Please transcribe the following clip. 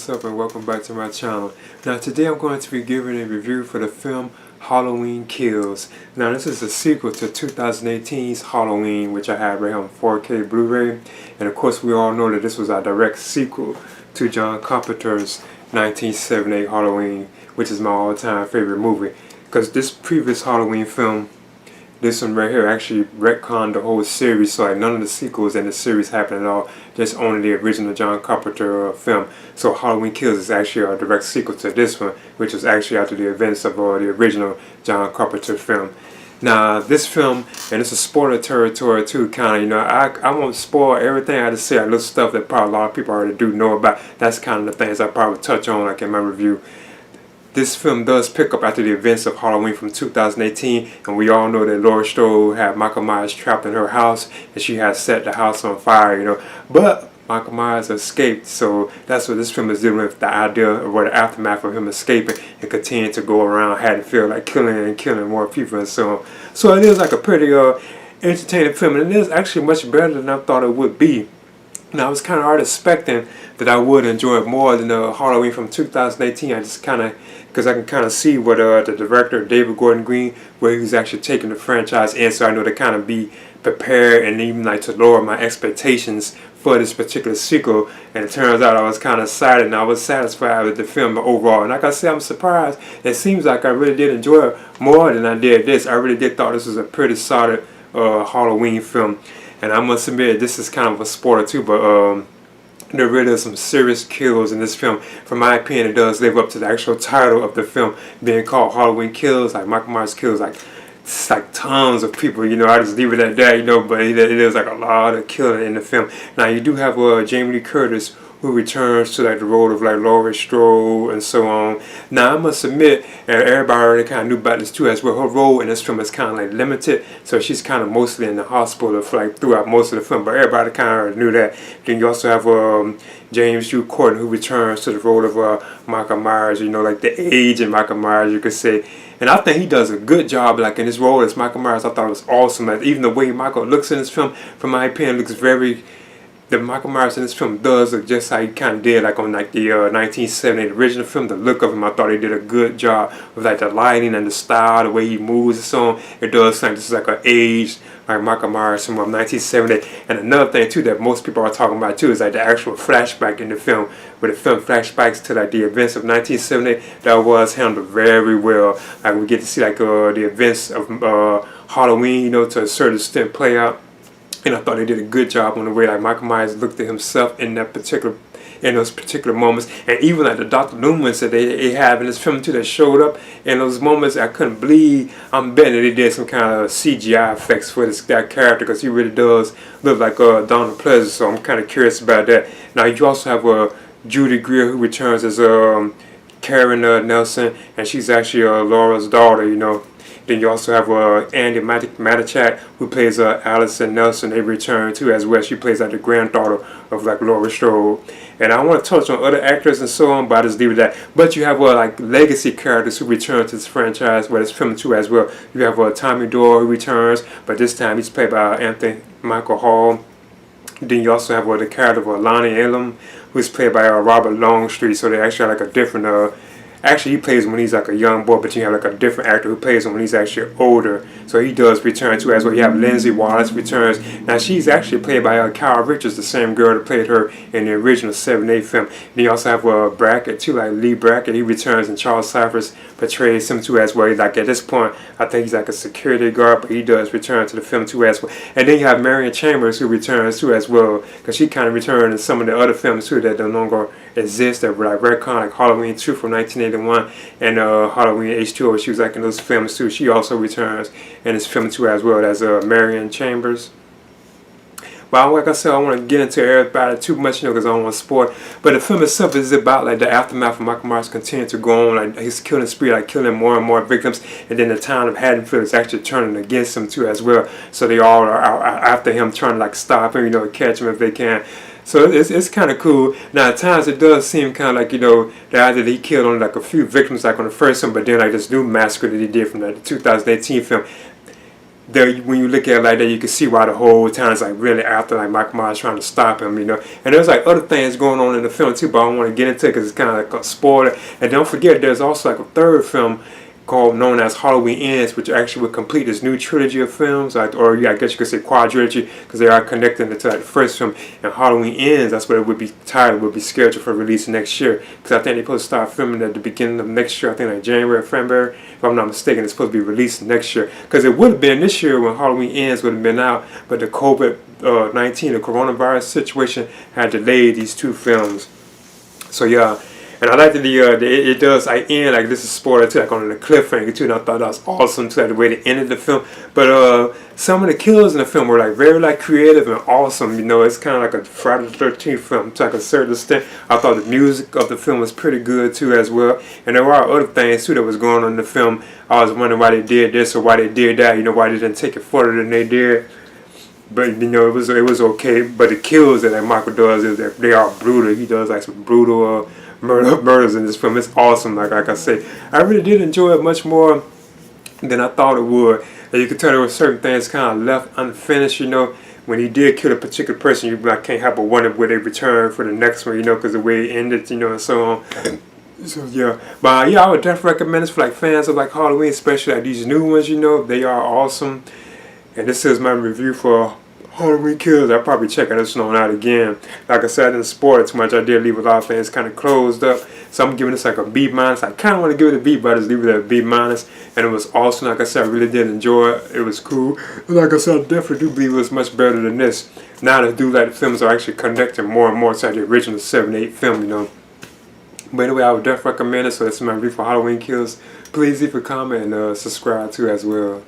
what's up, and welcome back to my channel. Now today I'm going to be giving a review for the film Halloween Kills. Now this is a sequel to 2018's Halloween, which I have right here on 4K Blu-ray, and of course we all know that this was a direct sequel to John Carpenter's 1978 Halloween, which is my all-time favorite movie, because this previous Halloween film, this one right here, actually retconned the whole series, so like none of the sequels in the series happen at all, just only the original John Carpenter film. So Halloween Kills is actually a direct sequel to this one, which was actually after the events of the original John Carpenter film. Now this film, and it's a spoiler territory too, kind of, I won't spoil everything. I just say a little stuff that probably a lot of people already do know about. That's kind of the things I probably touch on like in my review. This film does pick up after the events of Halloween from 2018, and we all know that Laurie Strode had Michael Myers trapped in her house, and she had set the house on fire, But Michael Myers escaped, so that's what this film is dealing with, the idea of what the aftermath of him escaping and continuing to go around, had to feel like killing more people and so on. So it is like a pretty entertaining film, and it is actually much better than I thought it would be. Now I was kind of already expecting that I would enjoy it more than the Halloween from 2018. I just kind of, because I can kind of see what the director David Gordon Green, where he was actually taking the franchise in, so I know to kind of be prepared and even like to lower my expectations for this particular sequel. And it turns out I was kind of excited and I was satisfied with the film overall. And like I said, I'm surprised. It seems like I really did enjoy it more than I did this. I really did thought this was a pretty solid Halloween film. And I must admit, this is kind of a spoiler too, but there really are some serious kills in this film. From my opinion, it does live up to the actual title of the film being called Halloween Kills. Like Michael Myers kills like tons of people, I just leave it at that, but it is like a lot of killing in the film. Now you do have Jamie Lee Curtis, who returns to like the role of like Laurie Strode and so on. Now I must admit, and everybody already kind of knew about this too as well, her role in this film is kind of like limited, so she's kind of mostly in the hospital for like throughout most of the film, but everybody kind of already knew that. Then you also have James Hugh Corden, who returns to the role of Michael Myers, like the age of Michael Myers, you could say. And I think he does a good job, like in his role as Michael Myers. I thought it was awesome. Like, even the way Michael looks in this film, from my opinion, looks very. The Michael Myers in this film does look just how he kind of did, like on like the 1978 original film. The look of him, I thought he did a good job with like the lighting and the style, the way he moves and so on. It does seem like this is like an age like Michael Myers from 1978. And another thing too that most people are talking about too is like the actual flashback in the film, where the film flashbacks to like the events of 1978. That was handled very well. Like we get to see like the events of Halloween, to a certain extent play out. And I thought they did a good job on the way like Michael Myers looked at himself in those particular moments. And even like the Dr. Loomis that they have in this film too that showed up in those moments, I couldn't believe. I'm betting that they did some kind of CGI effects for that character, because he really does look like Donald Pleasence. So I'm kind of curious about that. Now you also have Judy Greer, who returns as Karen Nelson, and she's actually Laura's daughter, Then you also have Andy Matichak, who plays Allison Nelson. They return too as well. She plays like the granddaughter of like Laurie Strode. And I want to touch on other actors and so on, but I just leave it at that. But you have like legacy characters who return to this franchise, where it's filmed too as well. You have Tommy Doyle, who returns, but this time he's played by Anthony Michael Hall. Then you also have the character of Lonnie Elam, who's played by Robert Longstreet. So they actually have like a different actually, he plays when he's like a young boy, but you have like a different actor who plays him when he's actually older. So he does return too as well. You have Lindsay Wallace returns. Now she's actually played by Kyle Richards, the same girl that played her in the original 7/8 film. Then you also have Brackett too, like Lee Brackett. He returns, and Charles Cyphers portrays him too as well. He's like, at this point, I think he's like a security guard, but he does return to the film too as well. And then you have Marion Chambers, who returns too as well, because she kind of returned in some of the other films too that no longer exist, that were like retcon, like Halloween 2 from 1981 and Halloween H2O. She was like in those films too. She also returns in this film too as well as Marion Chambers. But like I said, I don't want to get into everybody too much, because I don't want to spoil. But the film itself is about like the aftermath of Michael Myers continuing to go on, like his killing spree, like killing more and more victims, and then the town of Haddonfield is actually turning against him too as well. So they all are out after him, trying to like stop him, catch him if they can. So it's kind of cool. Now at times it does seem kind of like, the idea that he killed only like a few victims like on the first one, but then like this new massacre that he did from the 2018 film. there, when you look at it like that, you can see why the whole time it's like really after like Michael Myers trying to stop him, you know. And there's like other things going on in the film too, but I don't want to get into it because it's kind of like a spoiler. And don't forget, there's also like a third film known as Halloween Ends, which actually would complete this new trilogy of films, like, or yeah, I guess you could say quadrilogy, because they are connected into like the first film. And Halloween Ends, that's what it would be titled, would be scheduled for release next year, because I think they're supposed to start filming at the beginning of next year. I think like January or February, if I'm not mistaken. It's supposed to be released next year, because it would have been this year when Halloween Ends would have been out, but the COVID-19, the coronavirus situation, had delayed these two films. So yeah. And I like that it does like end like this is spoiler too, like on the cliffhanger too. And I thought that was awesome too, like the way they ended the film. But some of the kills in the film were like very like creative and awesome. You know, it's kind of like a Friday the 13th film to like a certain extent. I thought the music of the film was pretty good too as well. And there are other things too that was going on in the film. I was wondering why they did this or why they did that. You know, why they didn't take it further than they did. But you know, it was okay. But the kills that like Michael does is that they are brutal. He does like some brutal murders in this film. It's awesome. Like I say, I really did enjoy it much more than I thought it would. And you could tell there were certain things kind of left unfinished. You know, when he did kill a particular person, you like can't help but wonder where they return for the next one. You know, because the way it ended. You know, and so on. So yeah, but yeah, I would definitely recommend this for like fans of like Halloween, especially like these new ones. You know, they are awesome. And this is my review for Halloween Kills. I'll probably check this one out again. Like I said, I didn't spoil it too much. I did leave a lot of things kind of closed up. So I'm giving this like a B-. I kind of want to give it a B, but I just leave it at a B-. And it was awesome. Like I said, I really did enjoy it. It was cool. And like I said, I definitely do believe it was much better than this. Now that the films are actually connecting more and more to the original 7-8 film, you know. But anyway, I would definitely recommend it. So that's my review for Halloween Kills. Please leave a comment and subscribe too as well.